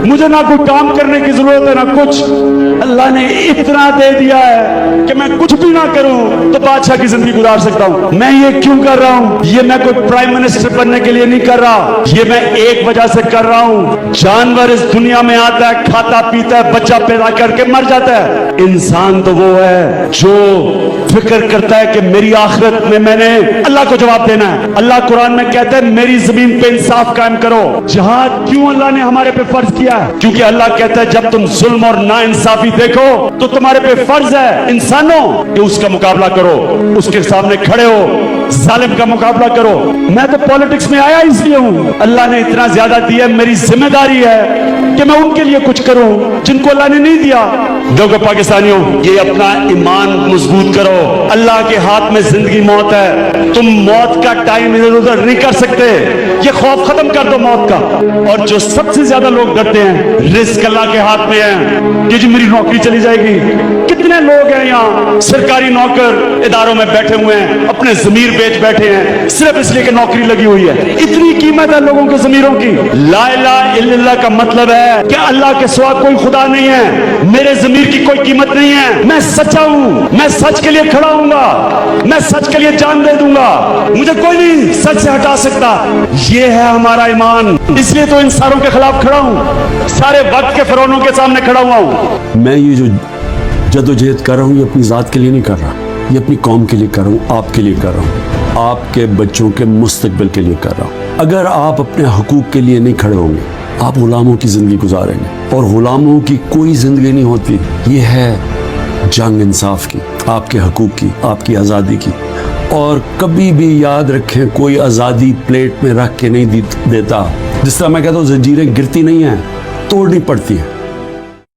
مجھے نہ کوئی کام کرنے کی ضرورت ہے نہ کچھ. اللہ نے اتنا دے دیا ہے کہ میں کچھ بھی نہ کروں تو بادشاہ کی زندگی گزار سکتا ہوں. میں یہ کیوں کر رہا ہوں؟ یہ میں کوئی پرائم منسٹر بننے کے لیے نہیں کر رہا. یہ میں ایک وجہ سے کر رہا ہوں. جانور اس دنیا میں آتا ہے, کھاتا پیتا ہے, بچہ پیدا کر کے مر جاتا ہے. انسان تو وہ ہے جو فکر کرتا ہے کہ میری آخرت میں نے اللہ کو جواب دینا ہے. اللہ قرآن میں کہتا ہے میری زمین پہ انصاف قائم کرو. جہاد کیوں اللہ نے ہمارے پہ فرض کیا ہے؟ کیونکہ اللہ کہتا ہے جب تم ظلم اور ناانصافی دیکھو تو تمہارے پہ فرض ہے انسانوں کہ اس کا مقابلہ کرو, اس کے سامنے کھڑے ہو, ظالم کا مقابلہ کرو. میں تو پالیٹکس میں آیا اس لیے ہوں. اللہ نے اتنا زیادہ دیا, میری ذمہ داری ہے کہ میں ان کے لیے کچھ کروں جن کو اللہ نے نہیں دیا. دیکھو پاکستانیوں, یہ اپنا ایمان مضبوط کرو. اللہ کے ہاتھ میں زندگی موت ہے. تم موت کا ٹائم ادھر ادھر نہیں کر سکتے. یہ خوف ختم کر دو موت کا. اور جو سب سے زیادہ لوگ ڈرتے ہیں, رزق اللہ کے ہاتھ میں ہے. یہ جو میری نوکری چلی جائے گی, کتنے لوگ ہیں یہاں سرکاری نوکر اداروں میں بیٹھے ہوئے ہیں, اپنے ضمیر بیچ بیٹھے ہیں صرف اس لیے کہ نوکری لگی ہوئی ہے. اتنی قیمت ہے لوگوں کے ضمیروں کی. لا الہ الا اللہ کا مطلب ہے کہ اللہ کے سوا کوئی خدا نہیں ہے, میرے ضمیر کی کوئی قیمت نہیں ہے. میں سچا ہوں, میں سچ کے لیے کھڑا ہوں گا, میں سچ کے لیے جان دے دوں گا. مجھے کوئی نہیں سچ سے ہٹا سکتا. یہ ہے ہمارا ایمان. اس لیے تو ان ساروں کے خلاف کھڑا ہوں, سارے وقت کے فرعونوں کے سامنے کھڑا ہوا ہوں. میں یہ جو جدوجہد کر رہا ہوں یہ اپنی ذات کے لیے نہیں کر رہا, یہ اپنی قوم کے لیے کر رہا ہوں, آپ کے لیے کر رہا ہوں, آپ کے بچوں کے مستقبل کے لیے کر رہا ہوں. اگر آپ اپنے حقوق کے لیے نہیں کھڑے ہوں گے آپ غلاموں کی زندگی گزاریں گے, اور غلاموں کی کوئی زندگی نہیں ہوتی. یہ ہے جنگ انصاف کی, آپ کے حقوق کی, آپ کی آزادی کی. اور کبھی بھی یاد رکھیں کوئی آزادی پلیٹ میں رکھ کے نہیں دیتا. جس طرح میں کہتا ہوں زنجیریں گرتی نہیں ہیں, توڑنی پڑتی ہیں.